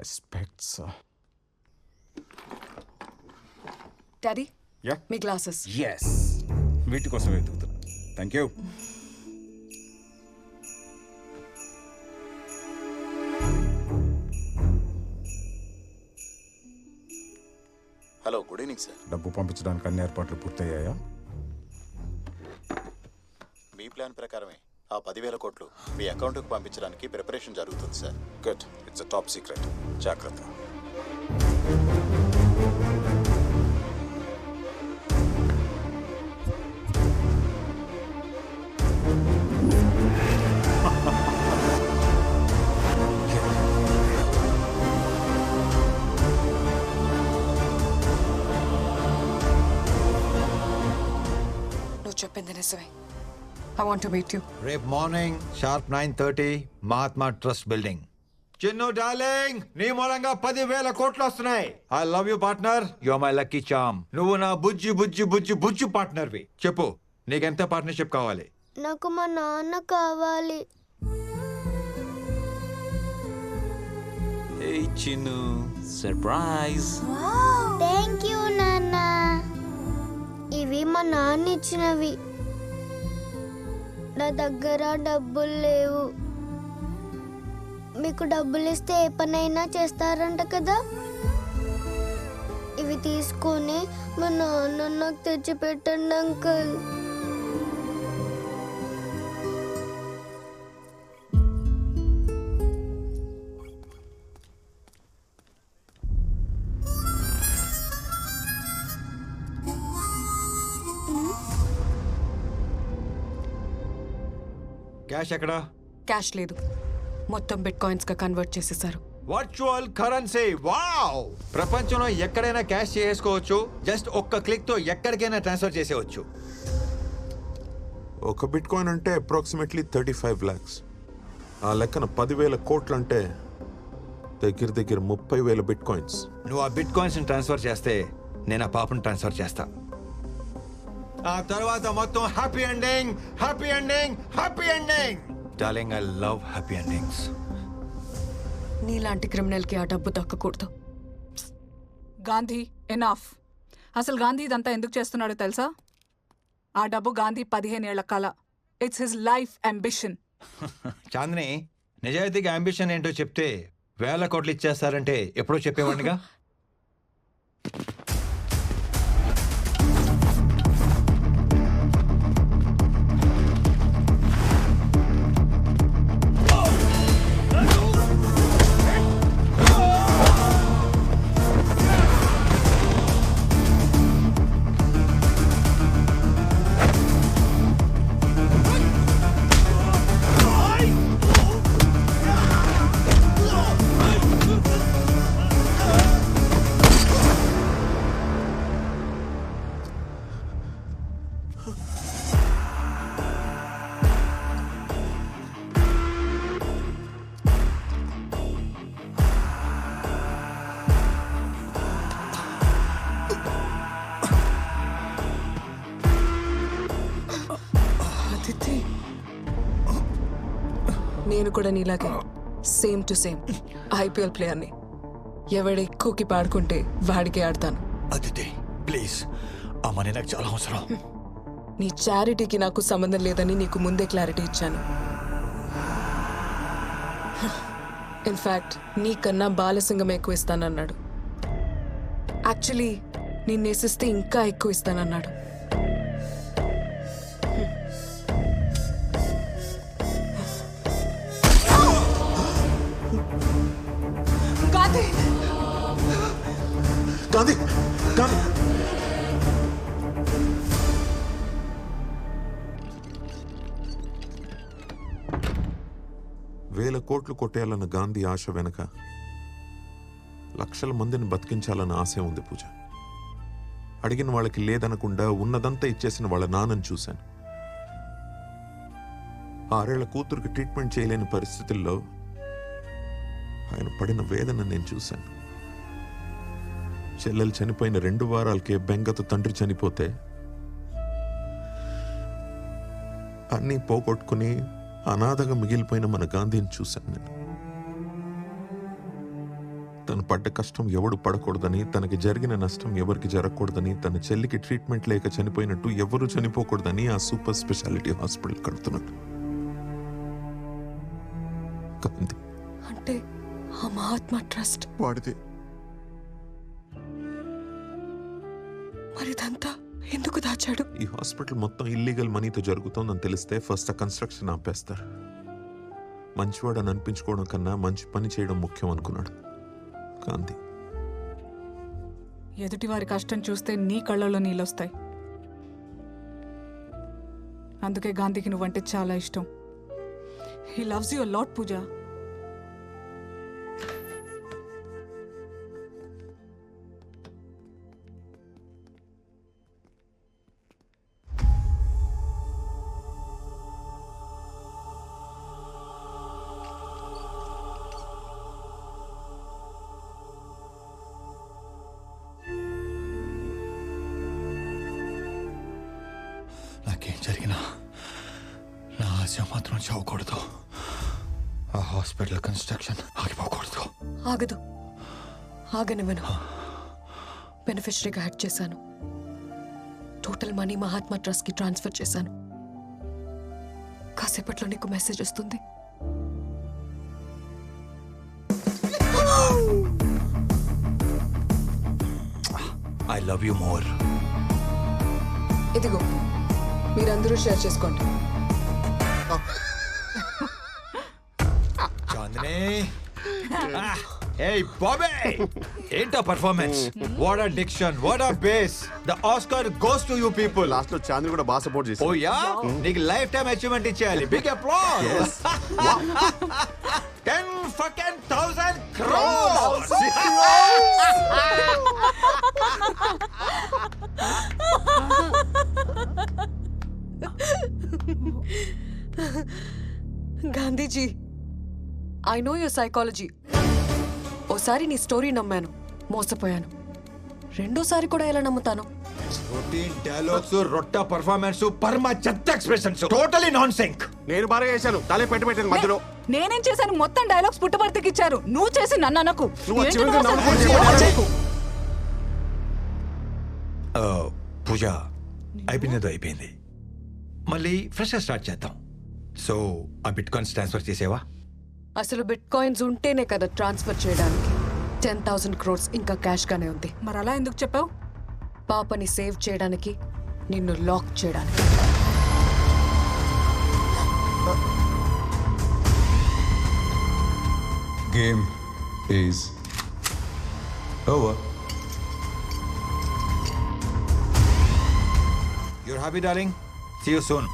Specs. Daddy యా మీ glasses. Yes, వీటి కోసం వెతుకుతున్నా. Thank you. Hello, good evening sir. డబ్బు పంపించడానికి అన్ని ఏర్పాట్లు పూర్తయ్యాయా? మీ ప్లాన్ ప్రకారమే ఆ 10,000 కోట్లు మీ అకౌంట్కి పంపించడానికి ప్రిపరేషన్ జరుగుతుంది sir. Good, it's a top secret. జాగ్రత్త. నువ్వు చెప్పింది నిజమే. I want to meet you. రేపు morning sharp 9:30 Mahatma trust building. Chinnu darling, నీ మూలంగా 10,000 కోట్లు వస్తున్నాయి. I love you partner, you are my lucky charm. నువ్వు నా బుజ్జి బుజ్జి బుజ్జి బుజ్జి పార్ట్నర్వి. చెప్పు, నీకెంత పార్ట్నర్షిప్ కావాలి? నాకు మా నాన్న కావాలి. Hey Chinu, surprise. Thank you నాన్న. ఇవి మా నాన్న ఇచ్చినవి. నా దగ్గర డబ్బులు లేవు. మీకు డబ్బులు ఇస్తే ఏ పనైనా చేస్తారంట కదా. ఇవి తీసుకొని మా నాన్న నాకు తెచ్చి పెట్టండి అంకుల్. క్యాష్ ఎక్కడా? క్యాష్ లేదు, మొత్తం బిట్ కాయిన్స్ గా కన్వర్ట్ చేసేసారు. Virtual currency. వావ్! ప్రపంచంలో ఎక్కడైనా క్యాష్ చేసుకోవచ్చు. జస్ట్ ఒక్క క్లిక్ తో ఎక్కడికైనా ట్రాన్స్ఫర్ చేసేవచ్చు. ఒక బిట్ కాయిన్ అంటే అప్రాక్సిమేట్లీ 35 lakhs. ఆ లెక్కన 10,000 కోట్లు అంటే దగ్గర దగ్గర 30,000 బిట్ కాయిన్స్. నువ్వు ఆ బిట్ కాయిన్స్ ట్రాన్స్ఫర్ చేస్తే నేను ఆ పాపను ట్రాన్స్ఫర్ చేస్తా. ఆ తర్వాత మొత్తం happy ending, happy ending, happy ending. Darling, I love happy endings. నీలాంటి క్రిమినల్ కి ఆ డబ్బు దక్కకూడదు. గాంధీ, ఎనాఫ్. అసలు గాంధీ ఇదంతా ఎందుకు చేస్తున్నాడో తెలుసా? ఆ డబ్బు గాంధీ 15 ఏళ్ల కల. It's his life ambition. Chandini, నిజాయితీగా అంబిషన్ ఏంటో చెప్తే 1,000 కోట్లు ఇచ్చేస్తారంటే ఎప్పుడో చెప్పేవాడిగా. నేను కూడా నీలాగే సేమ్ టు సేమ్ ఐపీఎల్ ప్లేయర్ని. ఎవడు ఎక్కువకి పాడుకుంటే వాడికే ఆడతాను. అదితి ప్లీజ్, ఆ మనీ నాకు చాలా అవసరం. నీ చారిటీకి నాకు సంబంధం లేదని నీకు ముందే క్లారిటీ ఇచ్చాను. ఇన్ఫ్యాక్ట్ నీకన్నా బాలసింగం ఎక్కువ ఇస్తానన్నాడు. యాక్చువల్లీ నేను నేసిస్తే ఇంకా ఎక్కువ ఇస్తానన్నాడు. గాంధీ, గాంధీ, గాంధీ. వేల కోట్లు కొట్టేయాలన్న గాంధీ ఆశ వెనక లక్షల మందిని బతికించాలన్న ఆశ ఉంది పూజ. అడిగిన వాళ్ళకి లేదనకుండా ఉన్నదంతా ఇచ్చేసిన వాళ్ళ నాన్నని చూశాను. 6 ఏళ్ల కూతురికి ట్రీట్మెంట్ చేయలేని పరిస్థితుల్లో ఆయన పడిన వేదన నేను చూశాను. చెల్లెలు చనిపోయిన 2 వారాలకే బెంగతో తండ్రి చనిపోతే అన్నీ పోగొట్టుకుని అనాథగా మిగిలిపోయిన మన గాంధీని చూశాను నేను. తను పడ్డ కష్టం ఎవడు పడకూడదని, తనకి జరిగిన నష్టం ఎవరికి జరగకూడదని, తన చెల్లికి ట్రీట్మెంట్ లేక చనిపోయినట్టు ఎవరు చనిపోకూడదని ఆ సూపర్ స్పెషాలిటీ హాస్పిటల్ కడుతున్నాడు. గాంధీ అంటే ఆ మహాత్మా ట్రస్ట్ వాడితే. మరి ఇదంతా ఎందుకు దాచాడు? ఈ హాస్పిటల్ మొత్తం ఇల్లీగల్ మనీతో జరుగుతోందని తెలిస్తే ఫస్ట్ ఆ కన్స్ట్రక్షన్ ఆపేస్తారు. మంచివాడని అనిపించుకోవడం కన్నా మంచి పని చేయడం ముఖ్యం అనుకున్నాడు గాంధీ. ఎదుటివారి కష్టం చూస్తే నీ కళ్ళలో నీళ్ళొస్తాయి. అందుకే గాంధీకి నువ్వంటే చాలా ఇష్టం. He loves you a lot, Pooja. నాకేం జరిగినా నా ఆశ మాత్రం చావకూడదు. ఆ హాస్పిటల్ కన్స్ట్రక్షన్ ఆగిపోకూడదు. ఆగదు, ఆగనివ్వను. బెనిఫిషరీగా యాడ్ చేశాను. టోటల్ మనీ మహాత్మా ట్రస్ట్కి ట్రాన్స్ఫర్ చేశాను. కాసేపట్లో నీకు మెసేజ్ వస్తుంది. I love you more. ఇదిగో, మీరందరూ షేర్ చేసుకోండి. చాందిని, hey Bobby, ఏంటా performance? What a diction, what a base. The Oscar goes to you people. Last లో చాంద్ని కూడా బాగా సపోర్ట్ చేశారు. ఓ యా, నీకు లైఫ్ టైం అచీవ్మెంట్ ఇచ్చేయాలి. Big applause. 10,000 crores. Gandhiji, I know your psychology. ఓసారి నీ స్టోరీ నమ్మాను, మోసపోయాను. రెండోసారి కూడా ఎలా నమ్ముతాను? రొటీన్ డైలాగ్స్, రొట్ట పర్ఫార్మెన్స్, పరమ చెత్త ఎక్స్ప్రెషన్స్, టోటలీ నాన్ సింక్. నేను బాగా చేశాను, తలే పెట్టాను మధ్యలో. నేనేం చేశాను? మొత్తం డైలాగ్స్ పుట్టపర్తికి ఇచ్చారు. నువ్వు చేసి నన్ను అనకు. నువ్వు ఏంటి చివరికి నువ్వు నన్ను అసలు కూడా చేయకు. పూజ, అయిపోయిందో అయిపోయింది. మళ్ళీ ఫ్రెష్ స్టార్ట్ చేద్దాం. సో ఆ బిట్ కాయిన్స్ ట్రాన్స్ఫర్ చేసేవా? అసలు బిట్ కాయిన్స్ ఉంటేనే కదా ట్రాన్స్ఫర్ చేయడానికి. 10,000 crores ఇంకా క్యాష్ గానే ఉంది. మరి అలా ఎందుకు చెప్పావు? పాపని సేవ్ చేయడానికి, నిన్ను లాక్ చేయడానికి. Game is over. You're happy, darling? See you soon.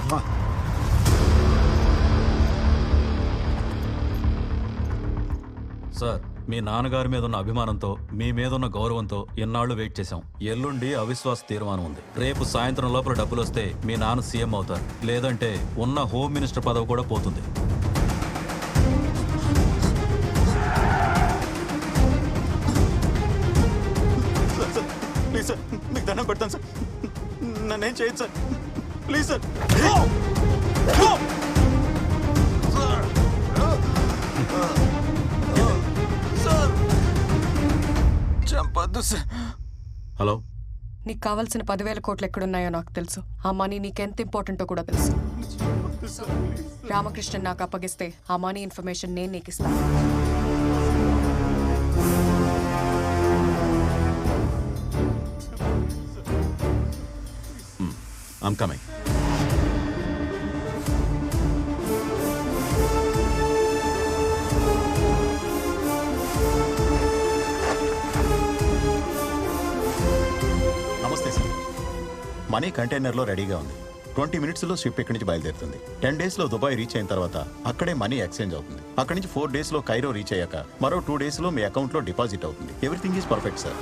Sir, మీ నాన్నగారి మీద ఉన్న అభిమానంతో, మీ మీద ఉన్న గౌరవంతో ఎన్నాళ్ళు వెయిట్ చేశాం. ఎల్లుండి అవిశ్వాస తీర్మానం ఉంది. రేపు సాయంత్రం లోపల డబ్బులు వస్తే మీ నాన్న సీఎం అవుతారు. లేదంటే ఉన్న హోమ్ మినిస్టర్ పదవి కూడా పోతుంది. ప్లీజ్ సార్, మీకు దండం పెడతాను సార్. నన్నేం చేయదు సార్, ప్లీజ్ సార్. చంపద్దు సార్. హలో, నీకు కావాల్సిన 10,000 కోట్లు ఎక్కడున్నాయో నాకు తెలుసు. ఆ మనీ నీకెంత ఇంపార్టెంటో కూడా తెలుసు. రామకృష్ణన్ నాకు అప్పగిస్తే ఆ మనీ ఇన్ఫర్మేషన్ నేను నీకు ఇస్తాను. I'm coming. నమస్తే సార్. మనీ కంటైనర్లో రెడీగా ఉంది. 20 మినిట్స్లో షిప్ ఇక్కడి నుంచి బయలుదేరుతుంది. 10 డేస్లో దుబాయ్ రీచ్ అయిన తర్వాత అక్కడే మనీ ఎక్స్చేంజ్ అవుతుంది. అక్కడి నుంచి 4 డేస్లో కైరో రీచ్ అయ్యాక మరో 2 డేస్లో మీ అకౌంట్లో డిపాజిట్ అవుతుంది. Everything is perfect sir.